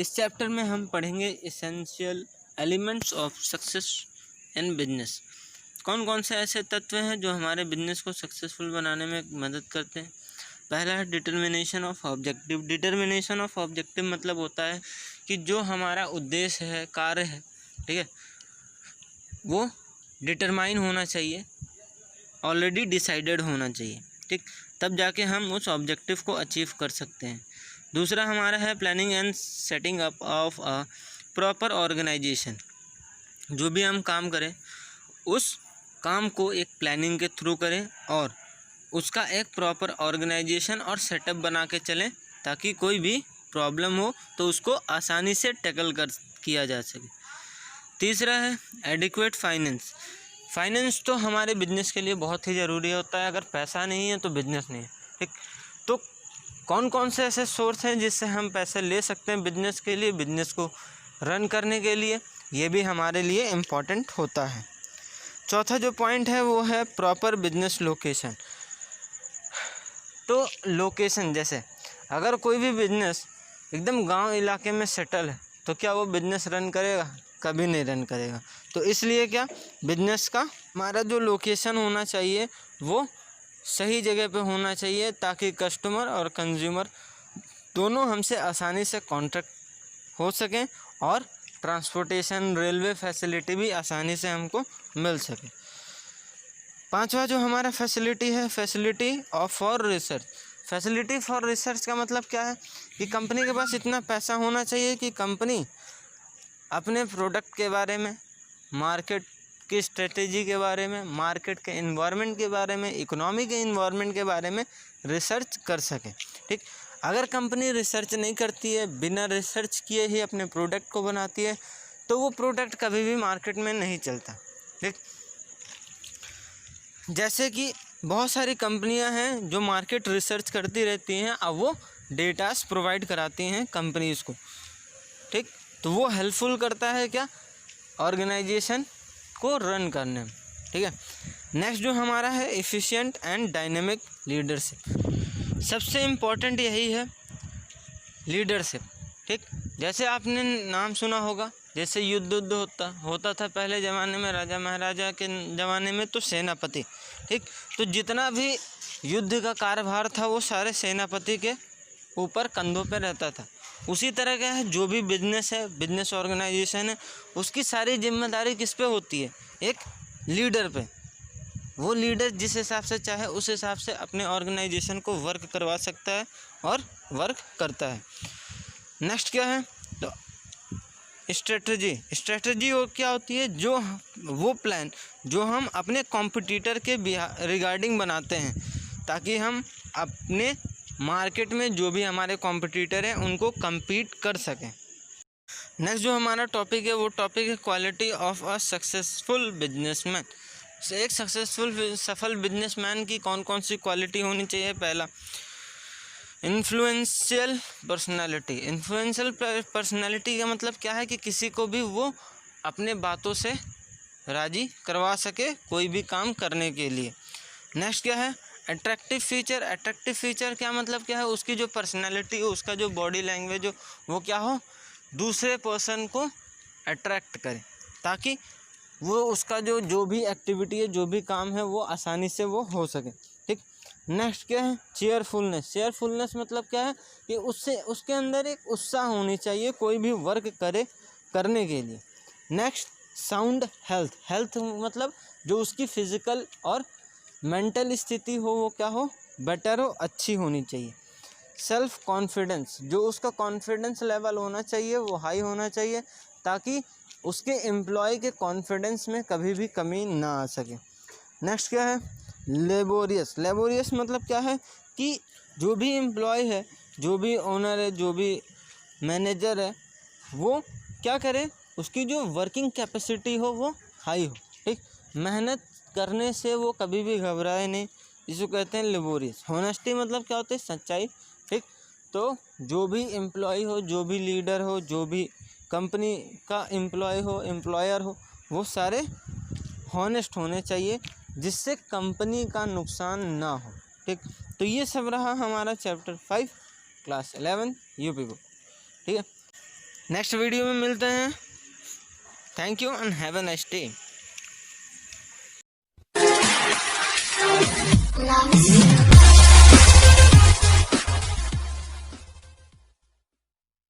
इस चैप्टर में हम पढ़ेंगे essential elements of success in business. कौन कौन से ऐसे तत्व हैं जो हमारे बिजनेस को सक्सेसफुल बनाने में मदद करते हैं। पहला है determination of objective. Determination of objective मतलब होता है कि जो हमारा उद्देश्य है, कार्य है, ठीक है, वो डिटरमाइन होना चाहिए, ऑलरेडी डिसाइडेड होना चाहिए, ठीक, तब जाके हम उस ऑब्जेक्टिव को अचीव कर सकते हैं। दूसरा हमारा है planning and setting up of a proper organisation. जो भी हम काम करें उस काम को एक प्लानिंग के थ्रू करें और उसका एक प्रॉपर ऑर्गेनाइजेशन और सेटअप बना के चलें ताकि कोई भी प्रॉब्लम हो तो उसको आसानी से टैकल किया जा सके। तीसरा है एडिक्वेट फाइनेंस। फाइनेंस तो हमारे बिजनेस के लिए बहुत ही ज़रूरी होता है। अगर पैसा नहीं है तो बिजनेस नहीं है, ठीक। तो कौन कौन से ऐसे सोर्स हैं जिससे हम पैसे ले सकते हैं बिजनेस के लिए, बिजनेस को रन करने के लिए, ये भी हमारे लिए इम्पॉर्टेंट होता है। चौथा जो पॉइंट है वो है प्रॉपर बिजनेस लोकेशन। तो लोकेशन, जैसे अगर कोई भी बिजनेस एकदम गांव इलाके में सेटल है तो क्या वो बिजनेस रन करेगा? कभी नहीं रन करेगा। तो इसलिए क्या बिजनेस का हमारा जो लोकेशन होना चाहिए वो सही जगह पे होना चाहिए ताकि कस्टमर और कंज्यूमर दोनों हमसे आसानी से कॉन्टैक्ट हो सकें और ट्रांसपोर्टेशन, रेलवे फैसिलिटी भी आसानी से हमको मिल सके। पांचवा जो हमारा फैसिलिटी है, facility for research. Facility for research का मतलब क्या है कि कंपनी के पास इतना पैसा होना चाहिए कि कंपनी अपने प्रोडक्ट के बारे में, मार्केट की स्ट्रेटेजी के बारे में, मार्केट के इन्वायरमेंट के बारे में, इकोनॉमी के इन्वायरमेंट के बारे में रिसर्च कर सके, ठीक। अगर कंपनी रिसर्च नहीं करती है, बिना रिसर्च किए ही अपने प्रोडक्ट को बनाती है तो वो प्रोडक्ट कभी भी मार्केट में नहीं चलता, ठीक। जैसे कि बहुत सारी कंपनियां हैं जो मार्केट रिसर्च करती रहती हैं, अब वो डेटास प्रोवाइड कराती हैं कंपनीज़ को, ठीक। तो वो हेल्पफुल करता है क्या ऑर्गेनाइजेशन को रन करने में, ठीक है। नेक्स्ट जो हमारा है एफिशिएंट एंड डायनेमिक लीडरशिप। सबसे इम्पोर्टेंट यही है लीडरशिप, ठीक। जैसे आपने नाम सुना होगा, जैसे युद्ध होता था पहले ज़माने में, राजा महाराजा के ज़माने में तो सेनापति, ठीक। तो जितना भी युद्ध का कार्यभार था वो सारे सेनापति के ऊपर कंधों पे रहता था। उसी तरह का है जो भी बिजनेस है, बिजनेस ऑर्गेनाइजेशन है, उसकी सारी जिम्मेदारी किस पे होती है? एक लीडर पे। वो लीडर जिस हिसाब से चाहे उस हिसाब से अपने ऑर्गेनाइजेशन को वर्क करवा सकता है और वर्क करता है। नेक्स्ट क्या है? तो स्ट्रेटजी वो क्या होती है? जो वो प्लान जो हम अपने कॉम्पिटिटर के रिगार्डिंग बनाते हैं ताकि हम अपने मार्केट में जो भी हमारे कॉम्पिटिटर हैं उनको compete कर सकें। नेक्स्ट जो हमारा टॉपिक है वो टॉपिक है quality of a successful businessman. एक सफल बिजनेसमैन की कौन कौन सी क्वालिटी होनी चाहिए? पहला इन्फ्लुएंशियल पर्सनालिटी। इन्फ्लुएंशियल पर्सनालिटी का मतलब क्या है कि किसी को भी वो अपने बातों से राज़ी करवा सके कोई भी काम करने के लिए। नेक्स्ट क्या है? Attractive feature. अट्रैक्टिव फीचर क्या मतलब क्या है? उसकी जो पर्सनालिटी हो, उसका जो बॉडी लैंग्वेज हो, वो क्या हो? दूसरे पर्सन को अट्रैक्ट करे ताकि वो उसका जो भी एक्टिविटी है, जो भी काम है वो आसानी से वो हो सके, ठीक। नेक्स्ट क्या है? चेयरफुलनेस। चेयरफुलनेस मतलब क्या है कि उसके अंदर एक उत्साह होनी चाहिए कोई भी वर्क करने के लिए। Next sound health. हेल्थ मतलब जो उसकी फिजिकल और मेंटल स्थिति हो वो क्या हो? बेटर हो, अच्छी होनी चाहिए। Self confidence. जो उसका कॉन्फिडेंस लेवल होना चाहिए वो हाई होना चाहिए ताकि उसके एम्प्लॉय के कॉन्फिडेंस में कभी भी कमी ना आ सके। नेक्स्ट क्या है? लेबोरियस। लेबोरियस मतलब क्या है कि जो भी एम्प्लॉय है, जो भी ओनर है, जो भी मैनेजर है, वो क्या करे? उसकी जो वर्किंग कैपेसिटी हो वो हाई हो, ठीक। मेहनत करने से वो कभी भी घबराए नहीं, जिसको कहते हैं लेबोरियस। होनेस्टी मतलब क्या होता है? सच्चाई, ठीक। तो जो भी एम्प्लॉय हो, जो भी लीडर हो, जो भी कंपनी का एम्प्लॉय हो, एम्प्लॉयर हो, वो सारे हॉनेस्ट होने चाहिए जिससे कंपनी का नुकसान ना हो, ठीक। तो ये सब रहा हमारा चैप्टर 5 क्लास 11 यूपी बुक, ठीक है। नेक्स्ट वीडियो में मिलते हैं। Thank you and have a nice day.